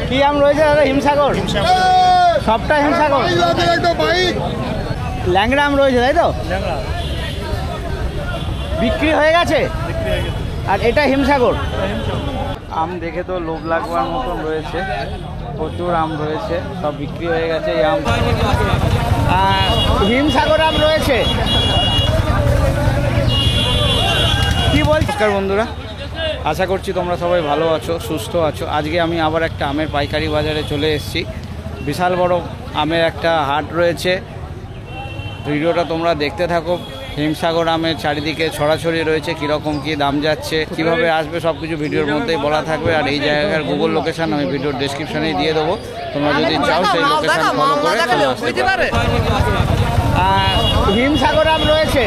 কি আম রয়েছে দাদা? হিমসাগর, সবটা হিমসাগর। ল্যাংড়া আম রয়েছে তাই তো? বিক্রি হয়ে গেছে। আর এটা হিমসাগর। আম দেখে তো লোভ লাগবার মতন রয়েছে, প্রচুর আম রয়েছে, সব বিক্রি হয়ে গেছে। এই আম হিমসাগর আম রয়েছে। কি বলছি? নমস্কার বন্ধুরা, আশা করছি তোমরা সবাই ভালো আছো, সুস্থ আছো। আজকে আমি আবার একটা আমের পাইকারি বাজারে চলে এসেছি। বিশাল বড় আমের একটা হাট রয়েছে। ভিডিওটা তোমরা দেখতে থাকো। হিমসাগর আমের চারিদিকে ছড়াছড়ি রয়েছে, কীরকম কী দাম যাচ্ছে, কীভাবে আসবে, সব কিছু ভিডিওর মধ্যেই বলা থাকবে। আর এই জায়গার গুগল লোকেশান আমি ভিডিওর ডেসক্রিপশানেই দিয়ে দেবো। তোমরা যদি চাও সেই লোকেশান ফলো করে চলে আসতে পারো। হিমসাগর আম রয়েছে।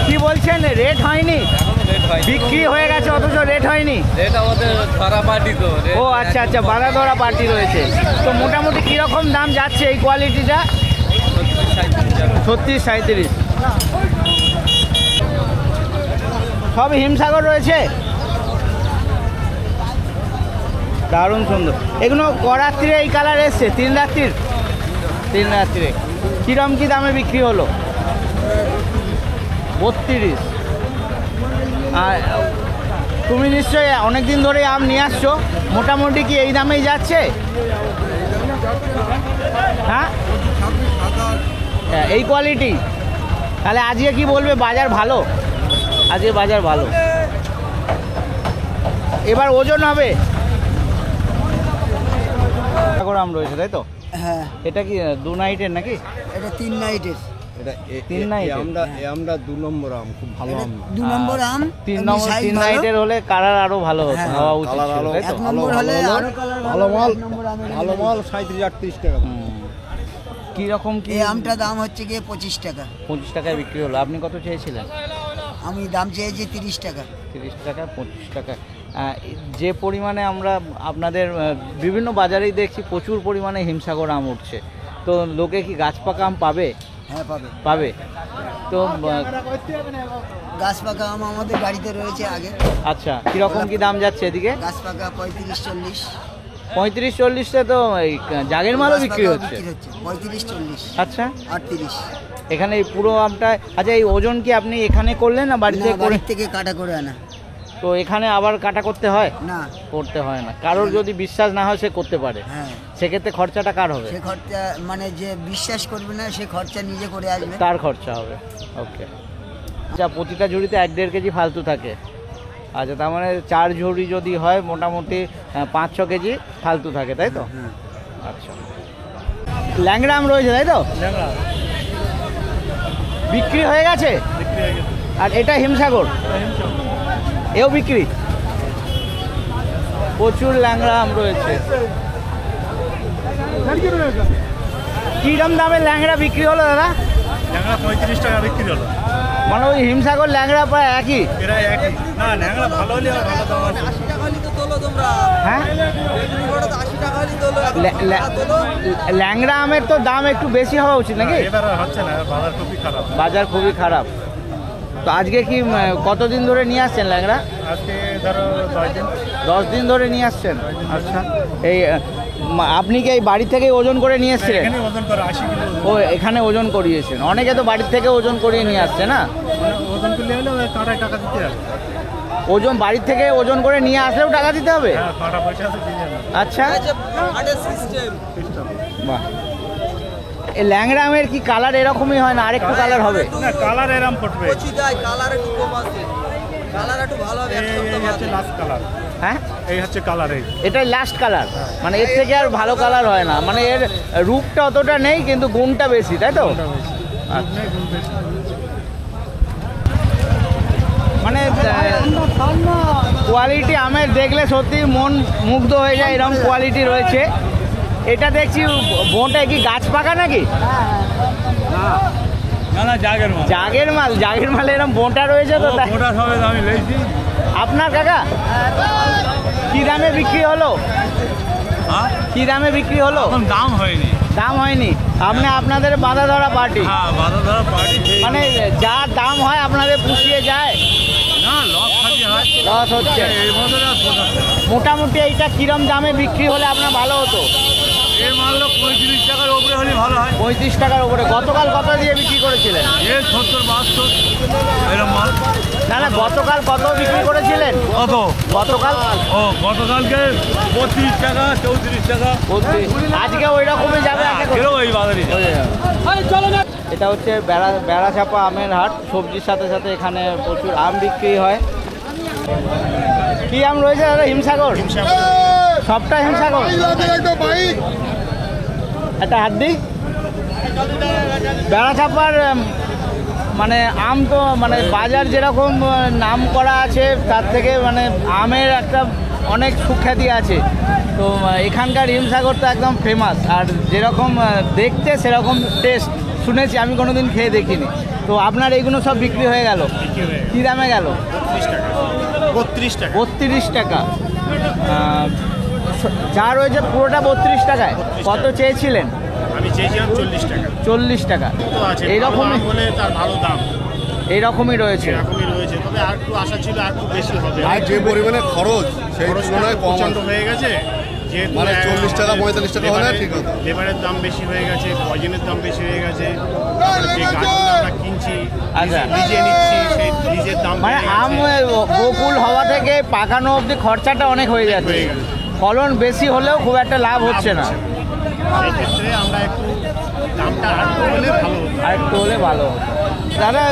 কি বলছেন, রেট হয়নি? বিক্রি হয়ে গেছে অথচ রেট হয়নি। ও আচ্ছা আচ্ছা, বাঁধা ধরা পার্টি রয়েছে। তো মোটামুটি কীরকম দাম যাচ্ছে এই কোয়ালিটিটা? 36-37 সব হিমসাগর রয়েছে। দারুণ সুন্দর। এগুলো করাত্রিরে এই কালার এসছে, 3 রাত্রিরে। কীরকম কী দামে বিক্রি হলো? 32। আর তুমি নিশ্চয়ই অনেক দিন ধরে আম নিয়ে আসছো, মোটামুটি কি এই দামেই যাচ্ছে? হ্যাঁ, এই কোয়ালিটি। তাহলে আজকে কি বলবে, বাজার ভালো? আজকে বাজার ভালো। এবার ওজন হবে। আম রয়েছে তাই তো? হ্যাঁ। এটা কি 2 নাইটের নাকি? এটা 3 নাইটের। এটা 3 নাইট। আমরা 2 নম্বর আম, খুব ভালো আম। 2 নম্বর আম। 3 নাইটের হলে কালার আরো ভালো হতো, হওয়া উচিত ছিল তাই তো? 1 নম্বর হলে আরো কালার ভালো মাল, ভালো মাল 37-38 টাকা। কি রকম কি? এই আমটা দাম হচ্ছে গিয়ে 25 টাকা। 25 টাকায় বিক্রি হলো। আপনি কত চেয়েছিলেন? আমি দাম চেয়েছি 30 টাকা। 30 টাকা, 25 টাকা। যে পরিমাণে আমরা আপনাদের বিভিন্ন বাজারেই দেখছি প্রচুর পরিমাণে হিমসাগর আম উঠছে, তো লোকে কি গাছ পাকা আম পাবে? হ্যাঁ, পাবে। তো গাছ পাকা আম আমাদের গাড়িতে রয়েছে আগে। আচ্ছা, কীরকম কি দাম যাচ্ছে এদিকে? গাছ পাকা 35-40। 35-40টা তো এই জাগের মালও বিক্রি হচ্ছে। 35-40। আচ্ছা, 38। এখানে এই পুরো আমটা। আচ্ছা, এই ওজন কি আপনি এখানে করলেন না বাড়ি থেকে কাটা করে আনা? তো এখানে আবার কাটা করতে হয়? না, করতে হয় না। কারোর যদি বিশ্বাস না হয় সে করতে পারে। হ্যাঁ। সেক্ষেত্রে খরচাটা কার হবে? সে খরচা মানে যে বিশ্বাস করবে না সে খরচা নিজে করে আসবে, তার খরচা হবে। ওকে। আচ্ছা, প্রতিটা ঝুড়িতে 1-1.5 কেজি ফালতু থাকে। আচ্ছা, তার মানে 4 ঝুড়ি যদি হয় মোটামুটি 5-6 কেজি ফালতু থাকে তাই তো? আচ্ছা, ল্যাংড়া আম রয়েছে তাই তো? বিক্রি হয়ে গেছে। আর এটা হিমসাগর, এও বিক্রি। প্রচুর ল্যাংড়া আম রয়েছে। কিরম দামের ল্যাংড়া বিক্রি হলো দাদা? ল্যাংড়া 35 টাকা বিক্রি হলো। মানে ওই হিমসাগর ল্যাংড়া প্রায় একই? এরা একই না, ল্যাংড়া ভালো হলে ভালো দাম আছে। 80 টাকা হলে তো তোলো তোমরা। হ্যাঁ, 80 টাকা হলে তোলো। ল্যাংড়া আমের তো দাম একটু বেশি হওয়া উচিত নাকি? এবার হচ্ছে না, বাজার খুবই খারাপ। বাজার খুবই খারাপ। তো আজকে কি কতদিন ধরে নিয়ে আসছেন ল্যাংড়া? আজকে ধরো 10 দিন। 10 দিন ধরে নিয়ে আসছেন। আচ্ছা, এই আপনি কি এই বাড়ি থেকে ওজন করে নিয়ে এসছিলেন? এখানে ওজন করে 80 কিলো। ও, এখানে ওজন করিয়েছেন। অনেকে তো বাড়ির থেকে ওজন করিয়ে নিয়ে আসছে না? ওজন করলে হলে কাঁটায় টাকা দিতে হবে। ওজন বাড়ির থেকে ওজন করে নিয়ে আসলেও টাকা দিতে হবে? হ্যাঁ, কাঁটা পয়সা আছে দিয়ে যাবে। আচ্ছা, সিস্টেম। বাহ। এই ল্যাংড়া আমের কি কালার এরকমই হয় না আরেকটু কালার হবে? না, কালার এরকম ফুটবে। কালার একটু কম আছে, কালার একটু ভালো হবে। এই হচ্ছে লাস্ট কালার। হ্যাঁ, এই হচ্ছে কালার। এটাই লাস্ট কালার। মানে এর থেকে আর ভালো কালার হয় না। মানে এর রূপটা অতটা নেই কিন্তু গুণটা বেশি তাই তো? আচ্ছা। মানে কোয়ালিটি আমের দেখলে সত্যি মন মুগ্ধ হয়ে যায়, এরকম কোয়ালিটি রয়েছে। এটা দেখছি বোনটা কি গাছ পাকা নাকি? না, জাগের মাল। জাগের মাল এরকম বোনটা রয়েছে তো? আমি লেছি। আপনার কাকা কি দামে বিক্রি হলো? কি দামে বিক্রি হলো? দাম হয়নি। দাম হয়নি। আপনাদের বাঁধা ধরা পার্টি। হ্যাঁ, বাঁধা ধরা পার্টি। মানে যা দাম হয় আপনাদের পুষিয়ে যায়? না, লস খাতি হয়। লস হচ্ছে। এই বছরে আর পোষাচ্ছে না। মোটামুটি এইটা কিরম দামে বিক্রি হলে আপনার ভালো হতো? এই মালটা 35 টাকার উপরে হলে ভালো হয়। 35 টাকার উপরে। গতকাল কত দিয়ে বিক্রি করেছিলেন? এই 70-72 এরকম মাল। না না, গতকাল কত বিক্রি করেছিলেন? কত? গতকাল ও গতকালকে 32 টাকা 34 টাকা। 32। আজকে ওই রকমই যাবে আশা করি। এই বাজারে এটা হচ্ছে বেড়াচাপা আমের হাট। সবজির সাথে সাথে এখানে প্রচুর আম বিক্রি হয়। কি আম রয়েছে দাদা? হিমসাগর। সবটা হিমসাগর। একটা হাত দিই। বেড়াচাপার মানে আম তো মানে বাজার যেরকম নাম করা আছে তার থেকে মানে আমের একটা অনেক সুখ্যাতি আছে। তো এখানকার হিমসাগর তো একদম ফেমাস। আর যেরকম দেখতে সেরকম টেস্ট শুনেছি, আমি কোনোদিন খেয়ে দেখিনি। তো আপনার এইগুলো সব বিক্রি হয়ে গেল? কী দামে গেল? 32 টাকা। 32 টাকা। যা রয়েছে পুরোটা 32 টাকায়। কত চেয়েছিলেন? আমি চেয়েছিলাম 40 টাকা। 40 টাকা। তো আছে এইরকমই বলে তার ভালো দাম এইরকমই রয়েছে। এরকমই রয়েছে, তবে আর একটু আশা ছিল আর একটু বেশি হবে। আর যে পরিমাণে খরচ সেই তুলনায় কম প্রচণ্ড হয়ে গেছে। যেহেতু মানে 40 টাকা 45 টাকা হলে ঠিক হতো। লেবারের দাম বেশি হয়ে গেছে, পয়জনের দাম বেশি হয়ে গেছে। তারপরে যে গাছগুলো আমরা কিনছি আচ্ছা। নিজে নিচ্ছি, সেই নিজের দাম মানে বেড়ে আম গেছে। বকুল হওয়া থেকে পাকানো অবধি খরচাটা অনেক হয়ে যাচ্ছে। হয়ে গেছে। ফলন বেশি হলেও খুব একটা লাভ হচ্ছে না। সেই ক্ষেত্রে আমরা একটু দামটা আরেকটু হলে ভালো হতো। আর একটু হলে ভালো হতো। দাদা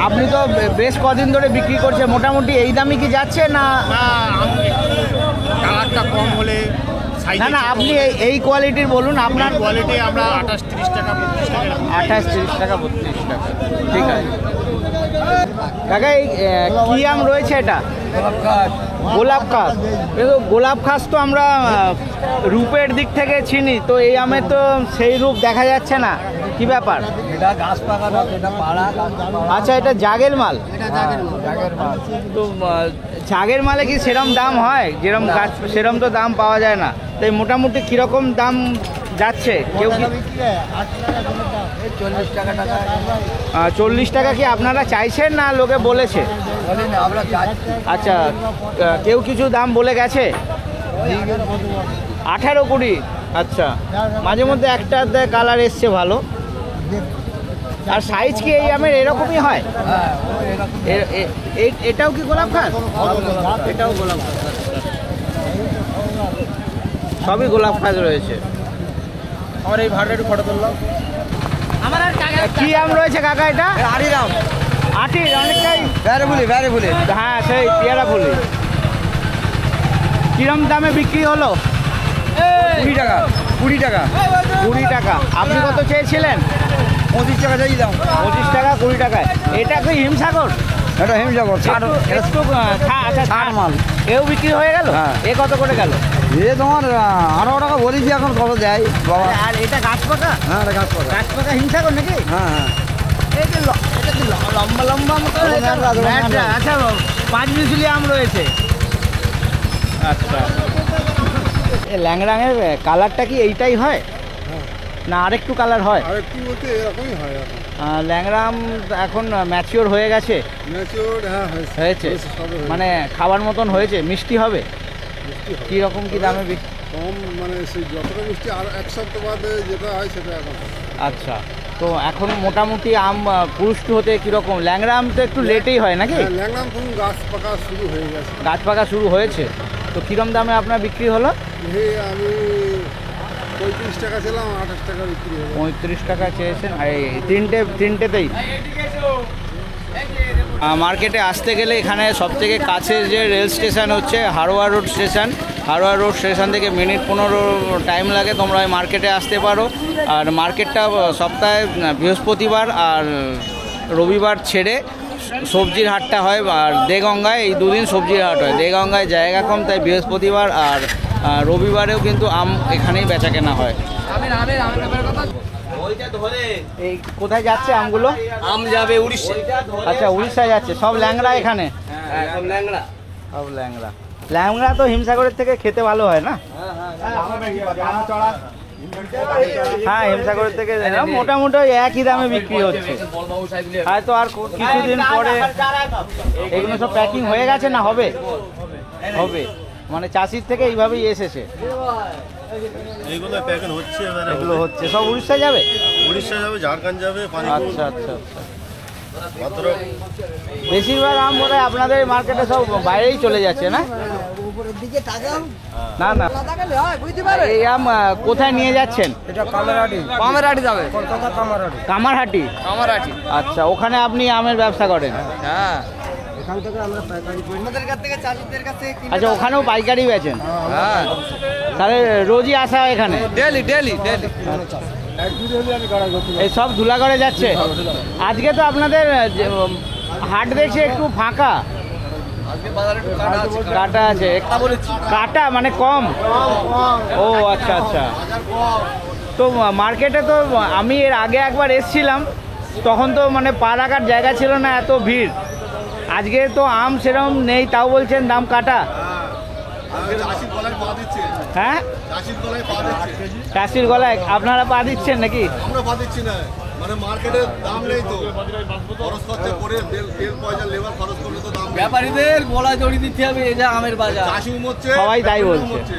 আপনি তো বেশ কদিন ধরে বিক্রি করছেন, মোটামুটি এই দামই কি যাচ্ছে না? না, আম একটু কালারটা কম হলে না না, আপনি এই কোয়ালিটির বলুন। আপনার কোয়ালিটি আমরা 28-30 টাকা 32 টাকা এরকম। 28-30 টাকা 32 টাকা, ঠিক আছে। কাকা এই কি আম রয়েছে এটা? গোলাপ খাস। কিন্তু গোলাপ খাস তো আমরা রূপের দিক থেকে চিনি, তো এই আমের তো সেই রূপ দেখা যাচ্ছে না। কি ব্যাপার? এটা গাছ পাকা না, এটা পাড়া গাছ পাড়া। আচ্ছা, এটা জাগের মাল। জাগের মাল। তো জাগের মালে কি সেরম দাম হয়? যেরম গাছ সেরম তো দাম পাওয়া যায় না। তাই মোটামুটি কীরকম দাম যাচ্ছে? কেউ কি 40 টাকা টাকা 40 টাকা কি আপনারা চাইছেন না লোকে বলেছে? বলি না, আমরা যাচ্ছি। আচ্ছা, কেউ কিছু দাম বলে গেছে? 18-20। আচ্ছা, মাঝে মধ্যে একটা কালার এসছে ভালো। আর সাইজ কি এই আমের এরকমই হয়? হ্যাঁ, ও এরকম। এটাও কি গোলাপ খাস? এটাও গোলাপ খাস। সবই গোলাপ খাস রয়েছে। আমার এই ভাড়া একটু ফটো তুললাম। কি আম রয়েছে কাকা এটা? আড়িরাম। আটি অনেকটাই। ব্যারে বলি। হ্যাঁ, সেই পেয়ারা ফুলি। কিরম দামে বিক্রি হলো? 20 টাকা। 20 টাকা। আপনি কত চেয়েছিলেন? 25 টাকা চাই দাম। 25 টাকা 20 টাকায়। এটা কি হিমসাগর? এটা হিমসাগর। একটু আচ্ছা, ছাড় মাল। এও বিক্রি হয়ে গেল? হ্যাঁ। এ কত করে গেল? এ তোমার 18 টাকা বলেছি, এখন কত দেয় বাবা? আর এটা গাছ পাকা? হ্যাঁ, এটা গাছ পাকা। গাছ পাকা হিমসাগর নাকি? হ্যাঁ হ্যাঁ। এই যে এটা কি লম্বা লম্বা মতো? ম্যাটরা। আচ্ছা, 5 মিশলি আম রয়েছে। আচ্ছা, এই ল্যাংড়াঙের কালারটা কি এইটাই হয় না আরেকটু কালার হয়? আরেকটু বলতে এরকমই হয় এখন। ল্যাংড়া আম এখন ম্যাচিওর হয়ে গেছে? ম্যাচিওর হ্যাঁ হয়েছে মানে খাবার মতন হয়েছে? মিষ্টি হবে? কী রকম কি দামে কম মানে সেই যতটা মিষ্টি আর এক সপ্তাহ বাদে যেটা হয় সেটা এখন। আচ্ছা, তো এখন মোটামুটি আম পুরুষ্টু হতে কীরকম? ল্যাংড়া আম তো একটু লেটেই হয় নাকি? ল্যাংড়াম কোন গাছ পাকা শুরু হয়ে গেছে। গাছ পাকা শুরু হয়েছে। তো কীরকম দামে আপনার বিক্রি হলো? আমি 35 টাকা ছিলাম, 28 টাকা বিক্রি হলো। 35 টাকা চেয়েছেন। আর এই তিনটেতেই মার্কেটে আসতে গেলে এখানে সবথেকে কাছের যে রেল স্টেশন হচ্ছে Haroa road station. Haroa road station থেকে মিনিট 15 টাইম লাগে। তোমরা ওই মার্কেটে আসতে পারো। আর মার্কেটটা সপ্তাহে বৃহস্পতিবার আর রবিবার ছেড়ে সবজির হাটটা হয়। আর দেগঙ্গায় এই দুদিন সবজির হাট হয়। দেগঙ্গায় জায়গা কম, তাই বৃহস্পতিবার আর রবিবারেও কিন্তু আম এখানেই বেচা কেনা হয়। এই কোথায় যাচ্ছে আমগুলো? আম যাবে উড়িষ্যা। আচ্ছা, উড়িষ্যায় যাচ্ছে। সব ল্যাংড়া এখানে? হ্যাঁ, সব ল্যাংড়া। সব ল্যাংড়া। ল্যাংড়া তো হিমসাগরের থেকে খেতে ভালো হয় না? হ্যাঁ হিমসাগরের থেকে মোটামুটি ওই একই দামে বিক্রি হচ্ছে। হয়তো আর কিছুদিন পরে এগুলো সব প্যাকিং হয়ে গেছে না হবে হবে মানে চাষির থেকে এইভাবেই এসেছে। এইগুলো প্যাকেট হচ্ছে এবারে এগুলো হচ্ছে সব উড়িষ্যা যাবে, উড়িষ্যা যাবে, ঝাড়খণ্ড যাবে, আচ্ছা আচ্ছা আচ্ছা। ভদ্রক। বেশিরভাগ আম বোধ হয় আপনাদের মার্কেটে সব বাইরেই চলে যাচ্ছে না? উপরের দিকে তাকাও। না না, এই আম কোথায় নিয়ে যাচ্ছেন? এটা কামারহাটি যাবে, কলকাতা কামারহাটি। কামারহাটি? কামারহাটি। আচ্ছা, ওখানে আপনি আমের ব্যবসা করেন? হ্যাঁ, এখান থেকে আমরা পাইকারি করি। আমাদের কাছ থেকে চাষিদের কাছে কিনে। আচ্ছা, ওখানেও পাইকারি বেচেন? হ্যাঁ, তাহলে রোজই আসা হয় এখানে? Daily daily daily. এই সব ধুলাগড়ে যাচ্ছে? আজকে তো আপনাদের হাট দেখছি একটু ফাঁকা। কাটা আছে? কাটা মানে কম? ও আচ্ছা আচ্ছা। তো মার্কেটে তো আমি এর আগে একবার এসছিলাম, তখন তো মানে পা রাখার জায়গা ছিল না, এত ভিড়। আজকে তো আম সেরকম নেই, তাও বলছেন দাম কাটা। হ্যাঁ, চাষির গলায় আপনারা পা দিচ্ছেন নাকি? আমরা পা দিচ্ছি না, মানে মার্কেটের দাম নেই তো, খরচ খরচা করে তেল পয়সা লেবার খরচ করলে তো দাম। ব্যাপারীদের গলা জড়ি দিতে হবে, এই যে আমের বাজার। চাষি উমচ্ছে, সবাই তাই বলছে।